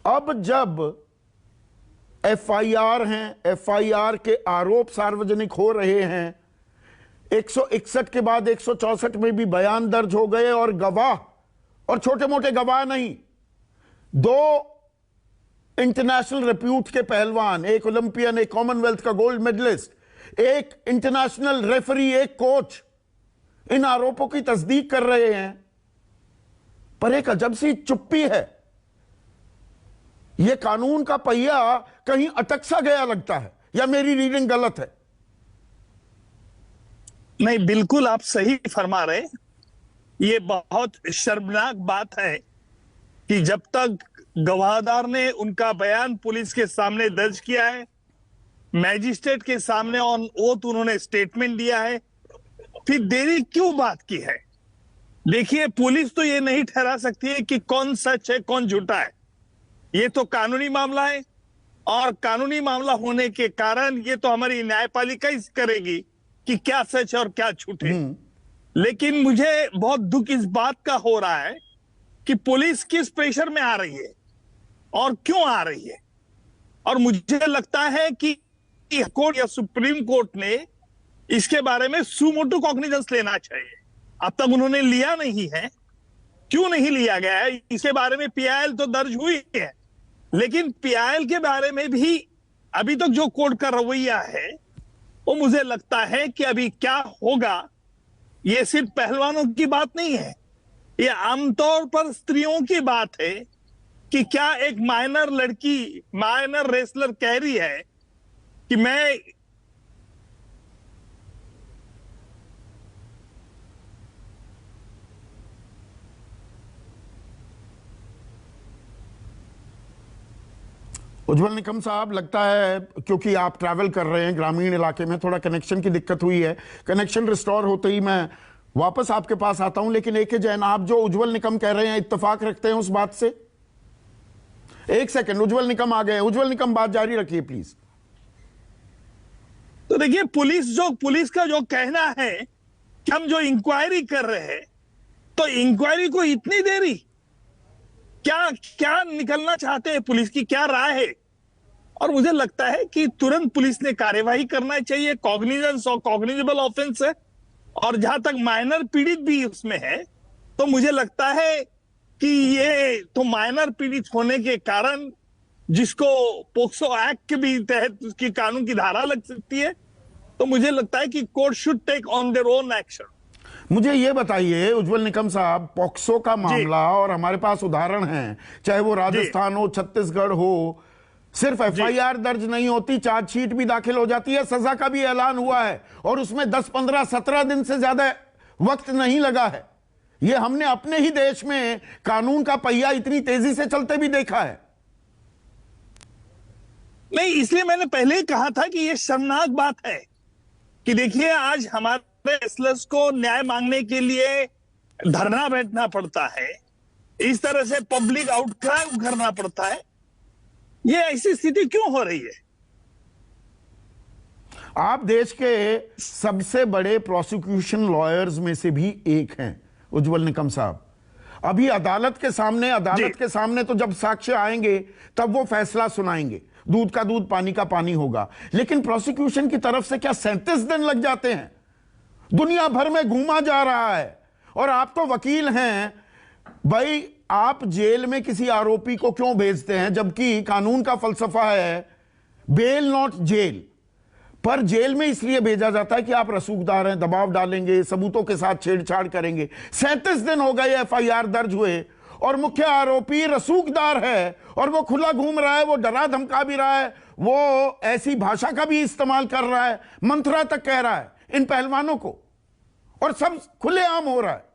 अब जब एफआईआर हैं, एफआईआर के आरोप सार्वजनिक हो रहे हैं, 161 के बाद 164 में भी बयान दर्ज हो गए और गवाह, और छोटे मोटे गवाह नहीं, 2 इंटरनेशनल रिप्यूट के पहलवान, एक ओलंपियन, एक कॉमनवेल्थ का गोल्ड मेडलिस्ट, एक इंटरनेशनल रेफरी, एक कोच, इन आरोपों की तस्दीक कर रहे हैं, पर एक अजब सी चुप्पी है। यह कानून का पहिया कहीं अटक सा गया लगता है, या मेरी रीडिंग गलत है? नहीं, बिल्कुल आप सही फरमा रहे। ये बहुत शर्मनाक बात है कि जब तक गवाहदार ने उनका बयान पुलिस के सामने दर्ज किया है, मैजिस्ट्रेट के सामने ऑन ओथ उन्होंने स्टेटमेंट दिया है, फिर देरी क्यों बात की है? देखिए, पुलिस तो ये नहीं ठहरा सकती है कि कौन सच है कौन झूठा है। ये तो कानूनी मामला है, और कानूनी मामला होने के कारण ये तो हमारी न्यायपालिका ही करेगी कि क्या सच है और क्या झूठ है। लेकिन मुझे बहुत दुख इस बात का हो रहा है कि पुलिस किस प्रेशर में आ रही है और क्यों आ रही है। और मुझे लगता है कि कोर्ट या सुप्रीम कोर्ट ने इसके बारे में सुमोटो कॉग्निजेंस लेना चाहिए। अब तक उन्होंने लिया नहीं है। क्यों नहीं लिया गया है? इसके बारे में पीआईएल तो दर्ज हुई है, लेकिन पीआईएल के बारे में भी अभी तक जो कोर्ट का रवैया है, वो मुझे लगता है कि अभी क्या होगा, ये सिर्फ पहलवानों की बात नहीं है, ये आमतौर पर स्त्रियों की बात है कि क्या एक माइनर लड़की, माइनर रेसलर कह रही है कि मैं उज्जवल निकम साहब, लगता है क्योंकि आप ट्रैवल कर रहे हैं ग्रामीण इलाके में, थोड़ा कनेक्शन की दिक्कत हुई है। कनेक्शन रिस्टोर होते ही मैं वापस आपके पास आता हूं। लेकिन AK जैन, आप जो उज्जवल निकम कह रहे हैं, इत्तेफाक रखते हैं उस बात से? एक सेकंड, उज्जवल निकम आ गए। उज्जवल निकम, बात जारी रखिए प्लीज। तो देखिए, पुलिस का जो कहना है कि हम जो इंक्वायरी कर रहे हैं, तो इंक्वायरी को इतनी देरी, क्या निकलना चाहते हैं, पुलिस की क्या राय है? और मुझे लगता है कि तुरंत पुलिस ने कार्यवाही करना चाहिए। कॉग्निजेंस और कॉग्निजेबल ऑफेंस है, और जहां तक माइनर पीड़ित भी उसमें है, तो मुझे लगता है कि ये तो माइनर पीड़ित होने के कारण जिसको पोक्सो एक्ट के भी तहत उसकी कानून की धारा लग सकती है, तो मुझे लगता है कि court should take on their own action. मुझे ये बताइए उज्जवल निकम साहब, पॉक्सो का मामला, और हमारे पास उदाहरण हैं, चाहे वो राजस्थान हो, छत्तीसगढ़ हो, सिर्फ एफआईआर दर्ज नहीं होती, चार्जशीट भी दाखिल हो जाती है, सजा का भी ऐलान हुआ है, और उसमें 10, 15, 17 दिन से ज्यादा वक्त नहीं लगा है। ये हमने अपने ही देश में कानून का पहिया इतनी तेजी से चलते भी देखा है। नहीं, इसलिए मैंने पहले ही कहा था कि यह शर्मनाक बात है कि देखिए, आज हमारे रेसलर्स को न्याय मांगने के लिए धरना बैठना पड़ता है, इस तरह से पब्लिक आउटक्राई करना पड़ता है। ये ऐसी स्थिति क्यों हो रही है? आप देश के सबसे बड़े प्रोसिक्यूशन लॉयर्स में से भी एक हैं उज्जवल निकम साहब। अभी अदालत के सामने तो जब साक्ष्य आएंगे तब वो फैसला सुनाएंगे, दूध का दूध पानी का पानी होगा। लेकिन प्रोसिक्यूशन की तरफ से क्या 37 दिन लग जाते हैं? दुनिया भर में घूमा जा रहा है, और आप तो वकील हैं भाई, आप जेल में किसी आरोपी को क्यों भेजते हैं, जबकि कानून का फलसफा है बेल नॉट जेल। पर जेल में इसलिए भेजा जाता है कि आप रसूखदार हैं, दबाव डालेंगे, सबूतों के साथ छेड़छाड़ करेंगे। 37 दिन हो गए एफआईआर दर्ज हुए, और मुख्य आरोपी रसूखदार है, और वो खुला घूम रहा है, वो डरा धमका भी रहा है, वो ऐसी भाषा का भी इस्तेमाल कर रहा है, मंत्रा तक कह रहा है इन पहलवानों को, और सब खुलेआम हो रहा है।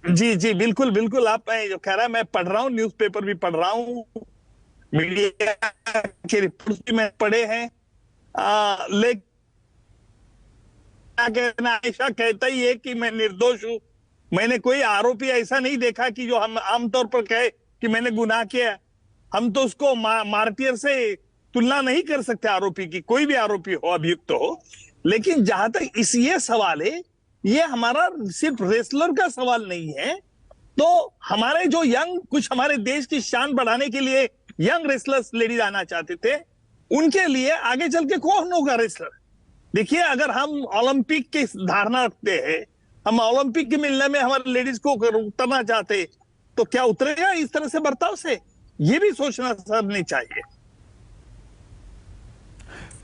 जी, बिल्कुल बिल्कुल, आप जो कह रहा है मैं पढ़ रहा हूं, न्यूज़पेपर भी पढ़ रहा हूं, मीडिया के रिपोर्ट भी मैं पढ़े हैं। लेकिन क्या कहना, ऐसा कहता ही है कि मैं निर्दोष हूं। मैंने कोई आरोपी ऐसा नहीं देखा कि जो हम आमतौर पर कहे कि मैंने गुनाह किया। हम तो उसको मार्टियर से तुलना नहीं कर सकते आरोपी की, कोई भी आरोपी हो, अभियुक्त हो। लेकिन जहां तक ये सवाल है, ये हमारा सिर्फ रेसलर का सवाल नहीं है, तो हमारे जो यंग, कुछ हमारे देश की शान बढ़ाने के लिए यंग रेसलर्स लेडीज आना चाहते थे, उनके लिए आगे चल के कौन होगा रेसलर? देखिए, अगर हम ओलंपिक की धारणा रखते हैं, हम ओलंपिक के मिलने में हमारे लेडीज को उतरना चाहते, तो क्या उतरेगा इस तरह से बर्ताव से? ये भी सोचना सर नहीं चाहिए।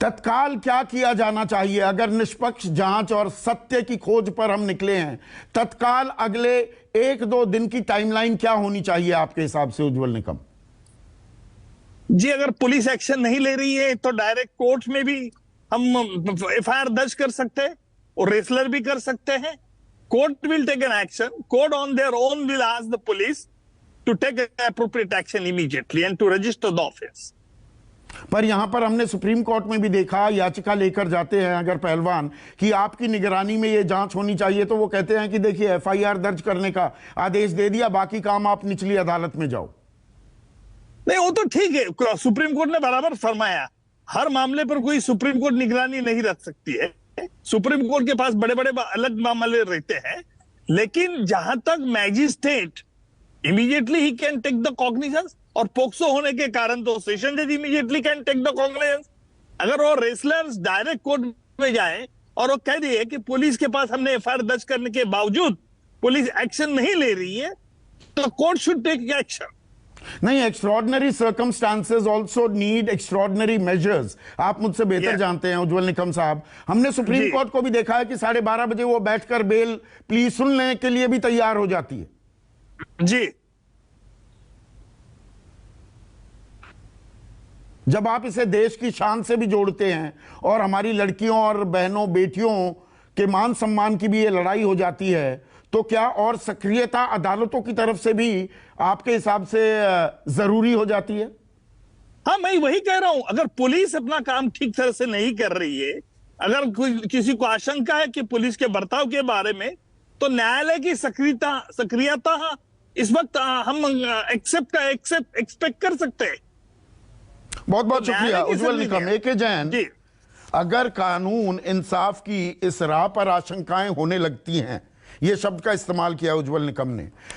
तत्काल क्या किया जाना चाहिए अगर निष्पक्ष जांच और सत्य की खोज पर हम निकले हैं? तत्काल अगले 1-2 दिन की टाइमलाइन क्या होनी चाहिए आपके हिसाब से, उज्जवल निकम जी? अगर पुलिस एक्शन नहीं ले रही है तो डायरेक्ट कोर्ट में भी हम एफआईआर दर्ज कर सकते हैं और रेसलर भी कर सकते हैं। Court will take an action, court on their own will ask the police to take appropriate action immediately and to register the offence. पर यहां पर हमने सुप्रीम कोर्ट में भी देखा, याचिका लेकर जाते हैं अगर पहलवान कि आपकी निगरानी में ये जांच होनी चाहिए, तो वो कहते हैं कि देखिए एफआईआर दर्ज करने का आदेश दे दिया, बाकी काम आप निचली अदालत में जाओ। नहीं, वो तो ठीक है, सुप्रीम कोर्ट ने बराबर फरमाया, हर मामले पर कोई सुप्रीम कोर्ट निगरानी नहीं रख सकती है। सुप्रीम कोर्ट के पास बड़े बड़े अलग मामले रहते हैं, लेकिन जहां तक मैजिस्ट्रेट इमीडिएटली ही कैन टेक द कॉग्निजेंस, और पोक्सो होने के कारण तो सेशन जज immediately can take the cognizance. अगर वो रेसलर्स डायरेक्ट कोर्ट में जाए और वो कह दिए कि पुलिस के पास हमने एफआईआर दर्ज करने के बावजूद पुलिस एक्शन नहीं ले रही है, तो कोर्ट शुड टेक एक्शन। नहीं, extraordinary circumstances also need extraordinary measures. आप मुझसे बेहतर जानते हैं उज्जवल निकम साहब, हमने सुप्रीम कोर्ट को भी देखा है कि 12:30 बजे वो बैठकर बेल प्ली सुनने के लिए भी तैयार हो जाती है। जी, जब आप इसे देश की शान से भी जोड़ते हैं और हमारी लड़कियों और बहनों बेटियों के मान सम्मान की भी ये लड़ाई हो जाती है, तो क्या और सक्रियता अदालतों की तरफ से भी आपके हिसाब से जरूरी हो जाती है? हाँ, मैं वही कह रहा हूं, अगर पुलिस अपना काम ठीक तरह से नहीं कर रही है, अगर किसी को आशंका है कि पुलिस के बर्ताव के बारे में, तो न्यायालय की सक्रियता इस वक्त हम एक्सपेक्ट कर सकते हैं। बहुत बहुत शुक्रिया उज्जवल निकम। एके जैन, अगर कानून इंसाफ की इस राह पर आशंकाएं होने लगती हैं, यह शब्द का इस्तेमाल किया उज्जवल निकम ने,